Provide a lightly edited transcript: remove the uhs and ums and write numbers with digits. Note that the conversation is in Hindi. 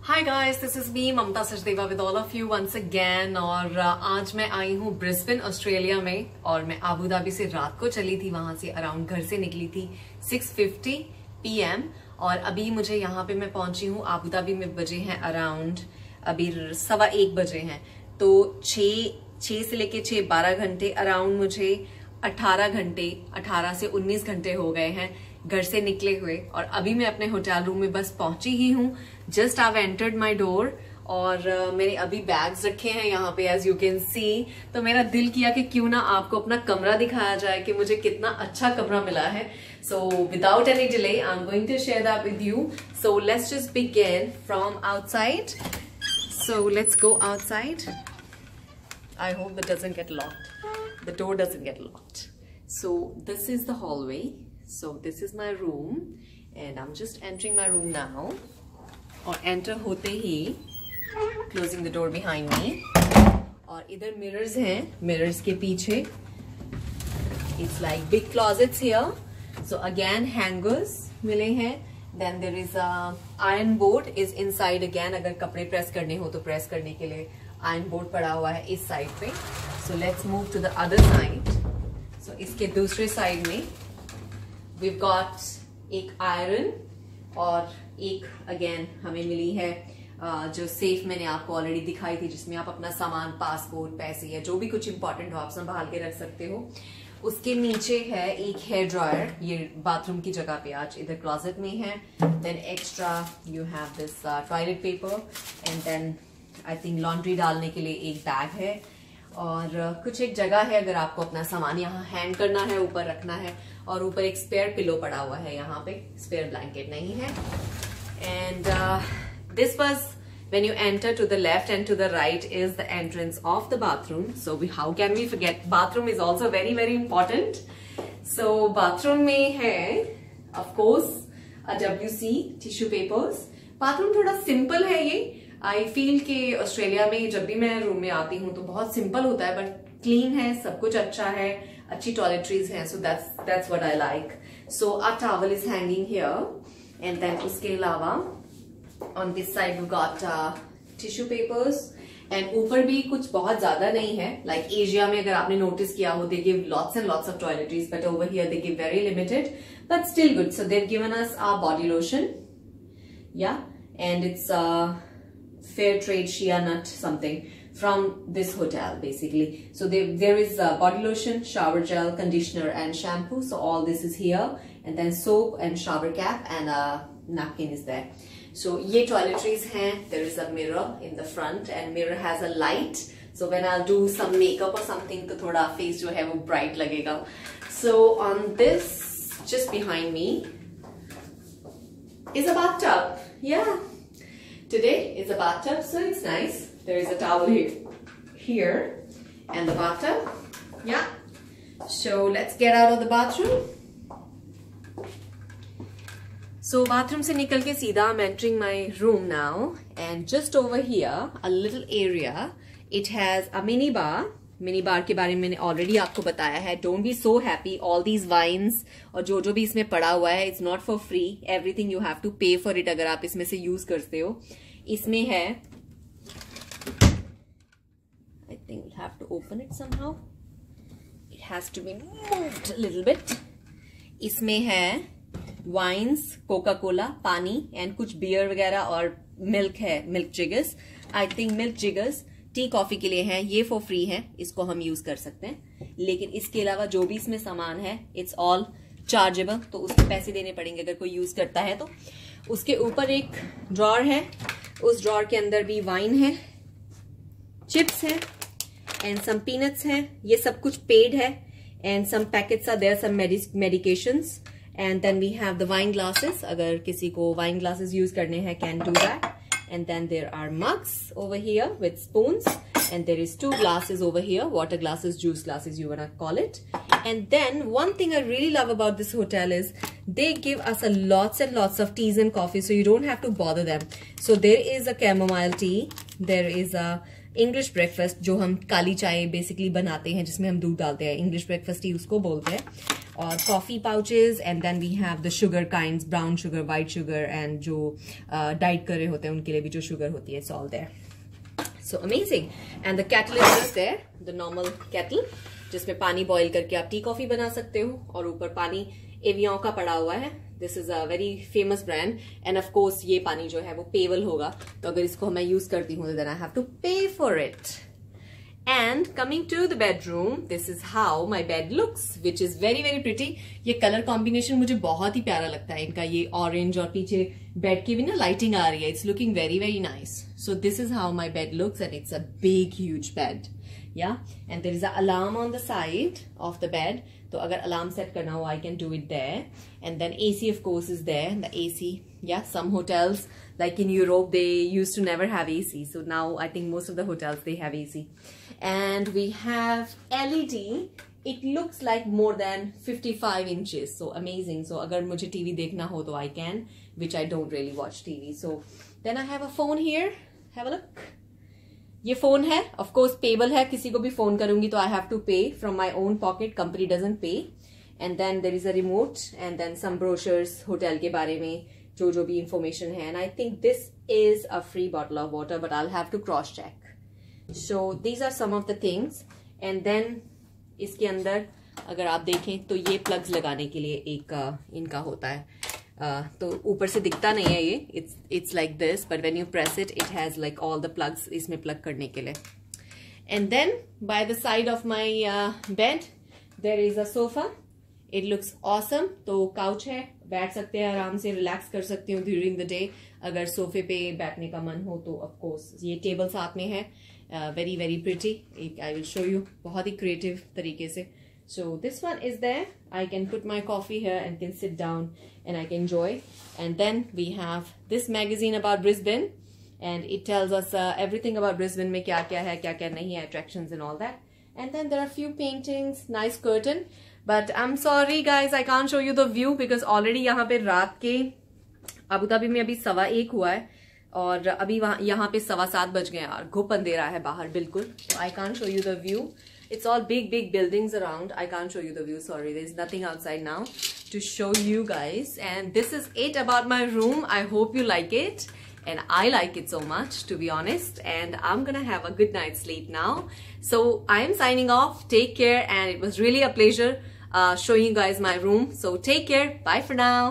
Hi guys, this is me Mamta Sachdeva with all of you once again. और आज मैं आई हूँ ब्रिस्बेन ऑस्ट्रेलिया में, और मैं आबू धाबी से रात को चली थी। वहां से अराउंड घर से निकली थी 6:50 PM, और अभी मुझे यहाँ पे मैं पहुंची हूँ आबू धाबी में। बजे हैं अराउंड अभी 1:15 बजे हैं। तो 6 से लेके 6 12 घंटे अराउंड मुझे 18 से 19 घंटे हो गए हैं घर से निकले हुए। और अभी मैं अपने होटल रूम में बस पहुंची ही हूँ। Just I entered my door, और मैंने अभी बैग्स रखे हैं यहाँ पे एज यू कैन सी। तो मेरा दिल किया कि क्यों ना आपको अपना कमरा दिखाया जाए कि मुझे कितना अच्छा कमरा मिला है। So without any delay I am going to share that with you. So let's just begin from outside. So let's go outside. I hope it doesn't get locked. The door doesn't get locked. So this is the hallway. So this is my room, and I'm just entering my room now. और enter होते ही closing the door behind me. और इधर mirrors हैं. Mirrors के पीछे it's like big closets here. So again hangers मिले हैं. Then there is a iron board is inside again. अगर कपड़े प्रेस करने हो तो प्रेस करने के लिए आयरन बोर्ड पड़ा हुआ है इस साइड पे। So let's move to the other side. So इसके दूसरे साइड में वी गॉट एक आयरन, और एक अगेन हमें मिली है जो सेफ मैंने आपको ऑलरेडी दिखाई थी, जिसमें आप अपना सामान, पासपोर्ट, पैसे या जो भी कुछ इंपॉर्टेंट हो आप संभाल के रख सकते हो। उसके नीचे है एक हेयर ड्रायर, ये बाथरूम की जगह पे आज इधर क्लोजेट में है। Then extra you have this toilet paper, and then I think laundry डालने के लिए एक बैग है, और कुछ एक जगह है अगर आपको अपना सामान यहाँ हैंग करना है, ऊपर रखना है। और ऊपर एक स्पेयर पिलो पड़ा हुआ है, यहाँ पे स्पेयर ब्लैंकेट नहीं है। And this was when you enter to the left and to the right is the entrance of the bathroom. So how can we forget? Bathroom is also very very important. So bathroom में है of course a WC tissue papers. bathroom थोड़ा simple है ये। आई फील कि ऑस्ट्रेलिया में जब भी मैं रूम में आती हूँ तो बहुत सिंपल होता है, बट क्लीन है, सब कुछ अच्छा है, अच्छी टॉयलेटरीज हैं। So that's what I like. So a towel is hanging here, and then उसके अलावा on this side we got tissue papers. And ऊपर भी कुछ बहुत ज्यादा नहीं है, लाइक एशिया में अगर आपने नोटिस किया हो, they give lots and lots of toiletries, but over here they give very limited, but still good. So they've given us our body lotion, yeah, and it's fair trade shea nut something from this hotel basically. So there is body lotion, shower gel, conditioner and shampoo. So all this is here, and then soap and shower cap and a napkin is there. So ye toiletries hain. There is a mirror in the front, and mirror has a light, so when I'll do some makeup or something to thoda face jo hai wo bright lagega. So on this, just behind me is a bathtub. Yeah, today is a bathtub, so it's nice. There is a towel here and the bathtub. Yeah. So let's get out of the bathroom. So bathroom से निकल के सीधा I'm entering my room now, and just over here a little area, it has a mini bar. Mini bar के बारे में मैंने ऑलरेडी आपको बताया है। Don't be so happy, all these wines और जो भी इसमें पड़ा हुआ है, it's not for free, everything you have to pay for it अगर आप इसमें से यूज करते हो। इसमें है, I think we have to open it somehow, it has to be moved a little bit. इसमें है वाइन्स, कोका कोला, पानी, एंड कुछ बियर वगैरह, और मिल्क है, milk jiggers. I think milk jiggers tea coffee के लिए है, ये फॉर फ्री है, इसको हम यूज कर सकते हैं। लेकिन इसके अलावा जो भी इसमें सामान है इट्स ऑल चार्जेबल, तो उसके पैसे देने पड़ेंगे अगर कोई यूज करता है तो। उसके ऊपर एक ड्रॉर है, उस ड्रॉर के अंदर भी वाइन है, चिप्स है, एंड सम पीनट्स है। ये सब कुछ पेड है, and some packets are there, some medications, and then we have the wine glasses. अगर किसी को वाइन ग्लासेस यूज करने हैं, can do that. And then there are mugs over here with spoons, and there is 2 glasses over here, water glasses, juice glasses, you wanna call it. And then one thing I really love about this hotel is they give us a lots and lots of teas and coffee, so you don't have to bother them. So there is a chamomile tea, there is a English breakfast, जो हम काली चाय बेसिकली बनाते हैं, जिसमें हम दूध डालते हैं, English breakfast tea उसको बोलते हैं। और coffee pouches, and then we have the sugar kinds, brown sugar, white sugar, and जो डाइट कर रहे होते हैं उनके लिए भी जो शुगर होती है, it's all there. So amazing. And the kettle is just there, the normal kettle जिसमें पानी बॉईल करके आप टी कॉफी बना सकते हो, और ऊपर पानी एवियन का पड़ा हुआ है. This is a very famous brand, end of course ये पानी जो है वो पेबल होगा, तो अगर इसको मैं यूज करती हूँ then I have to pay for it. And coming to the bedroom, this is how my bed looks, which is very very pretty. ये कलर कॉम्बिनेशन मुझे बहुत ही प्यारा लगता है इनका, ये ऑरेंज और पीछे बेड की भी ना लाइटिंग आ रही है. It's looking very very nice. So this is how my bed looks, and it's a big huge bed. Yeah and there is a alarm on the side of the bed, तो अगर अलार्म सेट करना हो I can do it there. And then AC of course is there, the AC, yeah, some hotels like in Europe they used to never have AC, so now I think most of the hotels they have AC. And we have LED. It looks like more than 55 inches, so amazing. So agar mujhe TV dekhna ho to I can, which I don't really watch TV. So then I have a phone here, have a look. ये फोन है, ऑफ कोर्स पेबल है, किसी को भी फोन करूंगी तो I have to pay from my own pocket, company doesn't pay. And then there is a remote, and then some brochures hotel के बारे में जो भी इंफॉर्मेशन है. And I think this is a free bottle of water, but I have to cross check. So these are some of the things. And then इसके अंदर अगर आप देखें तो ये प्लग्स लगाने के लिए एक इनका होता है, तो ऊपर से दिखता नहीं है ये, it's like this, but when you press it, it has like all the plugs इसमें प्लग करने के लिए. And then by the side of my bed there is a sofa. It looks awesome. तो काउच है, बैठ सकते हैं आराम से, रिलैक्स कर सकती हूँ ड्यूरिंग द डे. अगर सोफे पे बैठने का मन हो तो ऑफ कोर्स ये टेबल साथ में है, very very pretty. I will show you, बहुत ही क्रिएटिव तरीके से. So this one is there. I can put my coffee here and can sit down and I can enjoy. And then we have this magazine about Brisbane, and it tells us everything about Brisbane में क्या क्या है, क्या क्या नहीं है, attractions and all that. And then there are few paintings, nice curtain. But I'm sorry guys, I can't show you the view because already यहाँ पे रात के अबू धाबी में अभी 1:15 हुआ है, और अभी वहाँ यहाँ पे 7:15 बज गए यार, घुप अंधेरा है बाहर बिल्कुल. So I can't show you the view. It's all big buildings around. I can't show you the view, sorry. There's nothing outside now to show you guys. And this is it about my room. I hope you like it. And I like it so much, to be honest. And I'm gonna have a good night's sleep now. So I am signing off. Take care. And it was really a pleasure showing you guys my room. So take care. Bye for now.